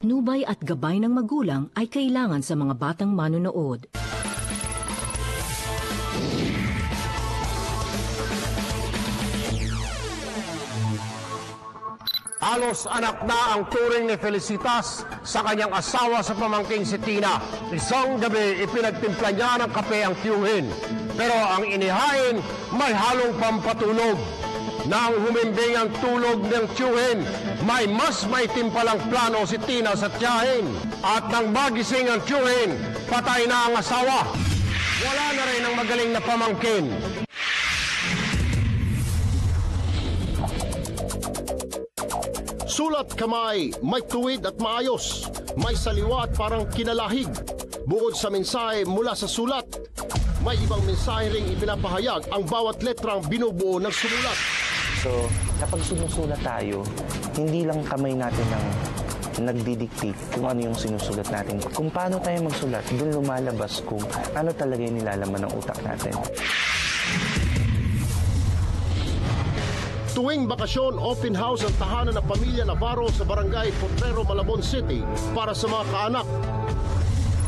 patnubay at gabay ng magulang ay kailangan sa mga batang manonood. Halos anak na ang turing ni Felicitas sa kanyang asawa sa pamangking si Tina. Isang gabi, ipinagtimpla niya ng kape ang tiyuhin. Pero ang inihain, may halong pampatulog. Nang humimbing ang tulog ng tiyuhin, may timpalang plano si Tina sa tiyahin. At nang magising ang tiyuhin, patay na ang asawa. Wala na rin ang magaling na pamangkin. Sulat kamay, may tuwid at maayos, may saliwa at parang kinalahig. Bukod sa mensahe mula sa sulat, may ibang mensahe ring ipinapahayag ang bawat letrang binubuo ng sumulat. So, kapag sinusulat tayo, hindi lang kamay natin ang nagdidictate kung ano yung sinusulat natin. Kung paano tayo magsulat, doon lumalabas kung ano talaga yung nilalaman ng utak natin. Tuwing bakasyon, open house ang tahanan ng pamilya Navarro sa barangay Potrero, Malabon City para sa mga kaanak.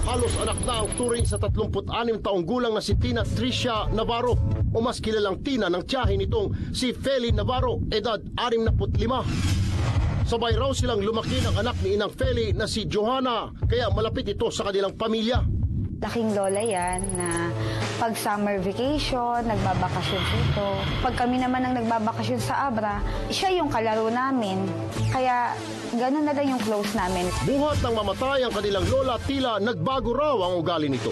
Halos anak na ang turing sa 36 taong gulang na si Tina Tricia Navarro o mas kilalang Tina ng tiyahin nitong si Feli Navarro, edad 65. Sabay raw silang lumaki ng anak ni Inang Feli na si Johanna, kaya malapit ito sa kanilang pamilya. Laking lola yan na pag summer vacation, nagbabakasyon dito. Pag kami naman ang nagbabakasyon sa Abra, siya yung kalaro namin. Kaya ganun na lang yung close namin. Buhat ng mamatay ang kanilang lola, tila nagbago raw ang ugali nito.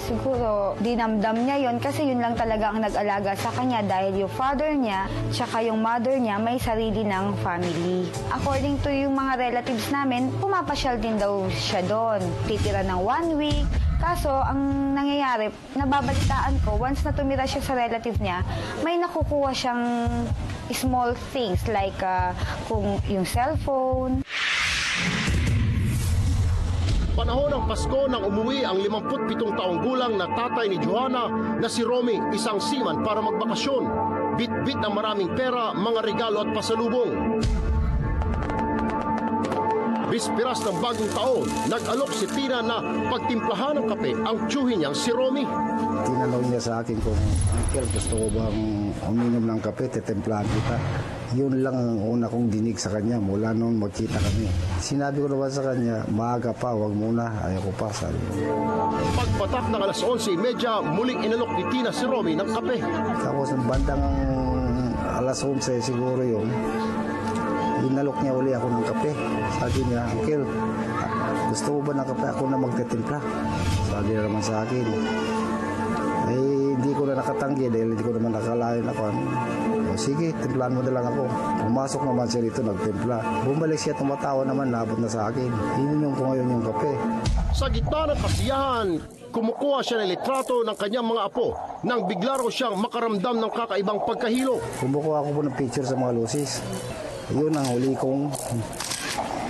Siguro, dinamdam niya yon kasi yun lang talaga ang nag-alaga sa kanya dahil yung father niya, tsaka yung mother niya may sarili ng family. According to yung mga relatives namin, pumapasyal din daw siya doon. Titira ng 1 week. Kaso, ang nangyayari, nababalitaan ko, once na tumira siya sa relative niya, may nakukuha siyang small things like kung yung cellphone. Panahon ng Pasko nang umuwi ang 57 taong gulang na tatay ni Johanna na si Romy, isang seaman para magbakasyon. Bit-bit ang maraming pera, mga regalo at pasalubong. Bispiras ng bagong taon, nag-alok si Tina na pagtimplahan ng kape ang tiyuhin niyang si Romy. Tinanong niya sa akin kung, Uncle, gusto ko bang uminom ng kape, titimplahan kita. Yun lang ang una kong dinig sa kanya mula noon magkita kami. Sinabi ko naman sa kanya, maaga pa, wag muna, ayaw ko pa, sabi ko. Pagpatak ng alas 11:30, muling inalok ni Tina si Romy ng kape. Tapos bandang alas 11 siguro yun, inalok niya uli ako ng kape. Sabi niya, Uncle, gusto mo ba ng kape? Ako na magtitimpla. Sabi niya naman sa akin. Hindi ko na nakatanggi dahil hindi ko naman nakalain ako. Sige, timplahan mo na lang ako. Pumasok naman siya dito, nagtimpla. Bumalik siya, tumatawa naman, nabot na sa akin. Ininom ko ngayon yung kape. Sa gitna ng kasiyahan, kumukuha siya ng litrato ng kanyang mga apo nang bigla raw siyang makaramdam ng kakaibang pagkahilo. Kumukuha ako po ng picture sa mga lusis. Yun ang huli kong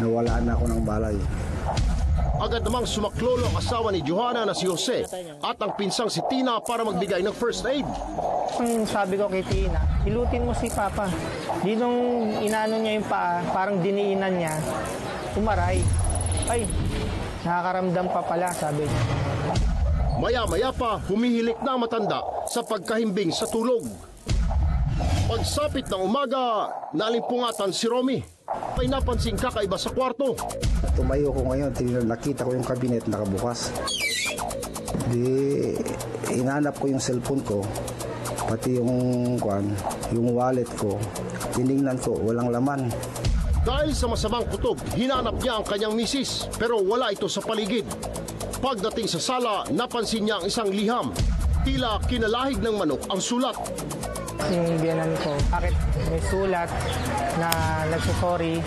nawala na ako ng balay. Agad namang sumaklolo ang asawa ni Johanna na si Jose at ang pinsang si Tina para magbigay ng first aid. Ang sabi ko kay Tina, hilutin mo si Papa. Di nung inano niya yung paa, parang diniinan niya, umaray. Ay, nakakaramdam pa pala, sabi niya. Maya-maya pa, humihilik na matanda sa pagkahimbing sa tulog. Pagsapit ng umaga, nalimpungatan si Romy. May napansin kakaiba sa kwarto. Tumayo ko ngayon, nakita ko yung kabinet nakabukas. Di, inanap ko yung cellphone ko, pati yung wallet ko. Tinignan ko, walang laman. Dahil sa masamang kutob, hinanap niya ang kanyang misis, pero wala ito sa paligid. Pagdating sa sala, napansin niya ang isang liham. Tila kinalahig ng manok ang sulat. Yung biyanan ko, bakit may sulat na nagsusorry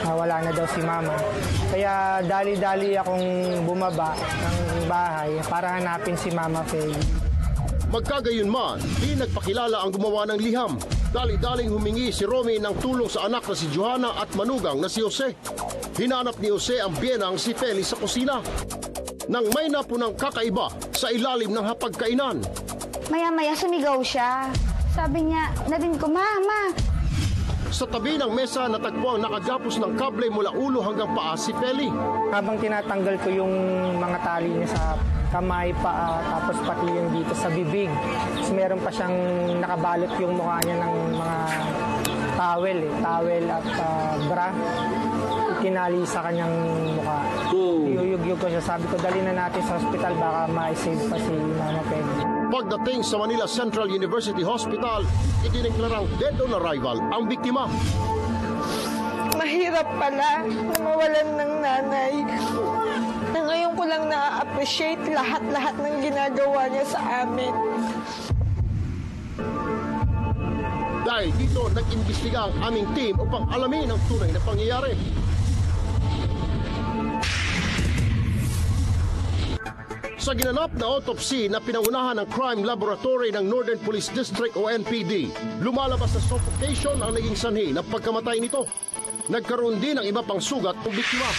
na wala na daw si Mama. Kaya dali-dali akong bumaba ng bahay para hanapin si Mama Faye. Magkagayon man, di nagpakilala ang gumawa ng liham. Dali-daling humingi si Romy ng tulong sa anak na si Johanna at manugang na si Jose. Hinanap ni Jose ang biyenang si Feli sa kusina. Nang may napunang kakaiba sa ilalim ng hapagkainan. Maya-maya sumigaw siya. Sabi niya, narinig ko, Mama! Sa tabi ng mesa natagpo ang nakagapos ng kable mula ulo hanggang paa si Feli. Habang tinatanggal ko yung mga tali niya sa kamay, paa, tapos pati yung dito sa bibig. Tapos meron pa siyang nakabalot yung mukha niya ng mga towel at bra. Kinali sa kanyang mukha. Iyuyug-yug ko siya. Sabi ko, dali na natin sa hospital, baka ma-save pa si Mama Peggy. Pagdating sa Manila Central University Hospital, idineklarang dead on arrival ang biktima. Mahirap pala na mawalan ng nanay. Na ngayon ko lang na-appreciate lahat-lahat ng ginagawa niya sa amin. Dahil dito, nag-imbestiga ang aming team upang alamin ang tunay na pangyayari. Sa ginanap na autopsy na pinangunahan ng Crime Laboratory ng Northern Police District o NPD, lumalabas na suffocation ang naging sanhi ng pagkamatay nito. Nagkaroon din ng iba pang sugat ng biktima.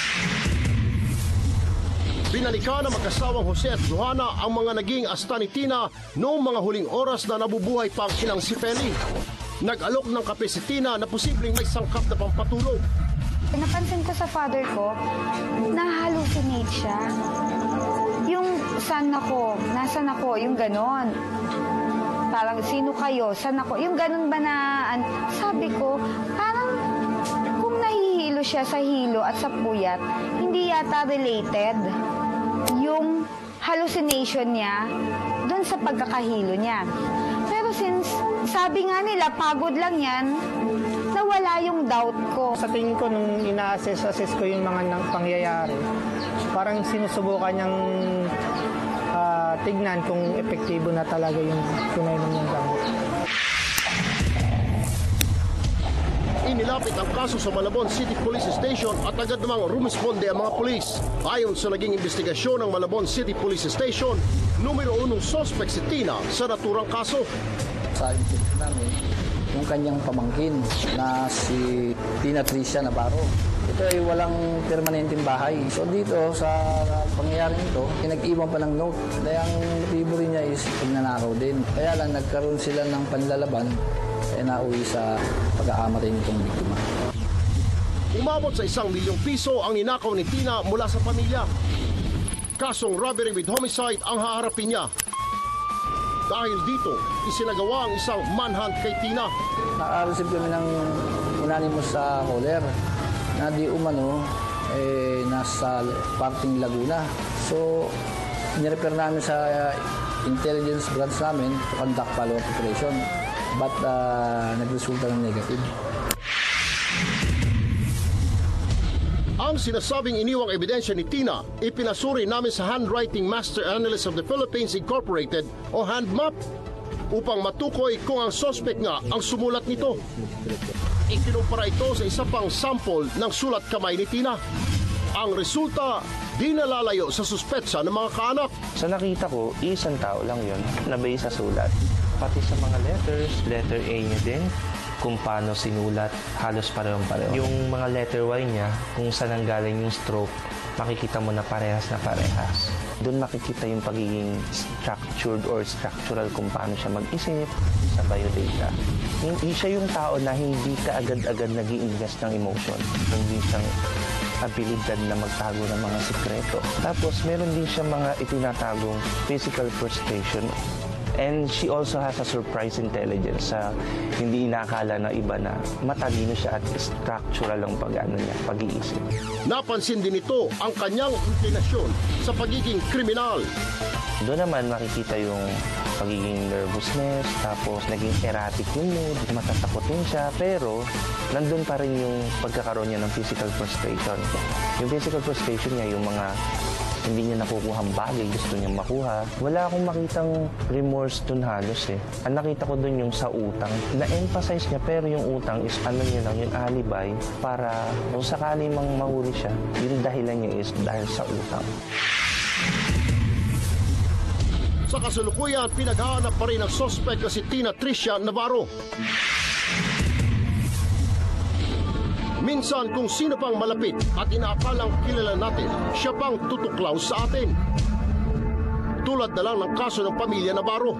Binalikan ng mag-asawang Jose at Johanna ang mga naging asta ni Tina noong mga huling oras na nabubuhay pa ang inang si Feli. Nag-alok ng kape si Tina na posibleng may sangkap na pampatulog. Napansin ko sa father ko, na-hallucinate siya. Yung saan ako, nasan ako, yung ganon. Parang sino kayo, saan ako, yung ganon ba na, sabi ko, parang kung nahihilo siya sa hilo at sa puyat, hindi yata related yung hallucination niya doon sa pagkakahilo niya. Pero since sabi nga nila, pagod lang yan, nawala yung doubt ko. Sa tingin ko, nung ina-assess ko yung mga pangyayari, parang sinusubukan niyang tignan kung epektibo na talaga yung pinainom niyang gamot. Inilapit ang kaso sa Malabon City Police Station at agad namang rumisponde ang mga pulis. Ayon sa naging investigasyon ng Malabon City Police Station, numero 1 suspect si Tina sa naturang kaso. Sa investigation namin, yung kanyang pamangkin na si Tina Tricia Navarro. Ito ay walang permanenteng bahay. So dito sa pangyayaring ito, pinag-iwan pa ng note. Kaya ang motibo rin niya is pagnanakaw din. Kaya lang nagkaroon sila ng panlalaban kaya nauwi sa pag-aamatay nitong biktima. Umabot sa 1 milyong piso ang ninakaw ni Tina mula sa pamilya. Kasong robbery with homicide ang haharapin niya. Dahil dito, isinagawa ang isang manhunt kay Tina. Naka-receive kami ng unanimous sa caller na di umano nasa parting Laguna. So, nirefer namin sa intelligence branch namin to conduct follow-up operation. But nagresulta ng negative. Ang sinasabing iniwang ebidensya ni Tina, ipinasuri namin sa Handwriting Master Analyst of the Philippines Incorporated o HANDMAP upang matukoy kung ang suspect nga ang sumulat nito. Ikinumpara ito sa isa pang sample ng sulat kamay ni Tina. Ang resulta, di nalalayo sa suspetsa ng mga kaanak. Sa nakita ko, isang tao lang yun na may sa sulat. Pati sa mga letters, letter A niya din, kung paano sinulat, halos parehong-pareho. Yung mga letter Y niya, kung saan ang galing yung stroke, makikita mo na parehas na parehas. Doon makikita yung pagiging structured or structural kung paano siya mag-isip sa biodata. Hindi siya yung tao na hindi ka agad-agad nag-iingas ng emotion. Hindi siyang abilidad na magtago ng mga sikreto. Tapos, meron din siya mga itinatagong physical frustration. And she also has a surprise intelligence sa hindi inakala na iba na matalino siya at structural ang pag-iisip. Napansin din ito ang kanyang inclinasyon sa pagiging kriminal. Doon naman makikita yung pagiging nervousness, tapos naging erratic yung mood, matatakotin siya, pero nandun pa rin yung pagkakaroon niya ng physical frustration. Yung physical frustration niya, yung mga hindi niya nakukuhang bagay, gusto niyang makuha. Wala akong makitang remorse dun halos eh. Ang nakita ko dun yung sa utang. Na-emphasize niya pero yung utang is ano niya lang, yung alibi para kung sakali mang mahuli siya, yung dahilan niya is dahil sa utang. Sa kasalukuyan, pinaghahanap pa rin ang suspect na si Tina Tricia Navarro. Minsan kung sino pang malapit at inaakalang kilala natin, siya pang tutuklaw sa atin. Tulad na lang ng kaso ng pamilya Navarro.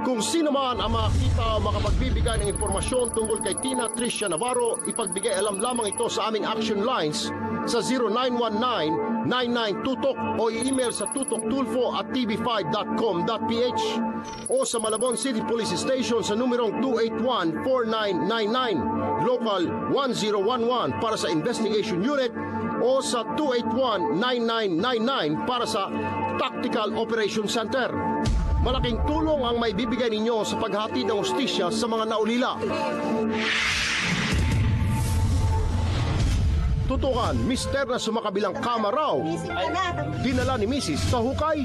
Kung sino man ang makakita o makapagbibigay ng impormasyon tungkol kay Tina Tricia Navarro, ipagbigay alam lamang ito sa aming action lines sa 0919-99-TUTOK o i-email sa tutoktulfo@tv5.com.ph o sa Malabon City Police Station sa numerong 281-4999, Local 1011 para sa Investigation Unit o sa 281-9999 para sa Tactical Operation Center. Malaking tulong ang may bibigay ninyo sa paghatid ng hustisya sa mga naulila. Tutukan, mister na sumakabilang kama raw, dinala ni Mrs. sa hukay.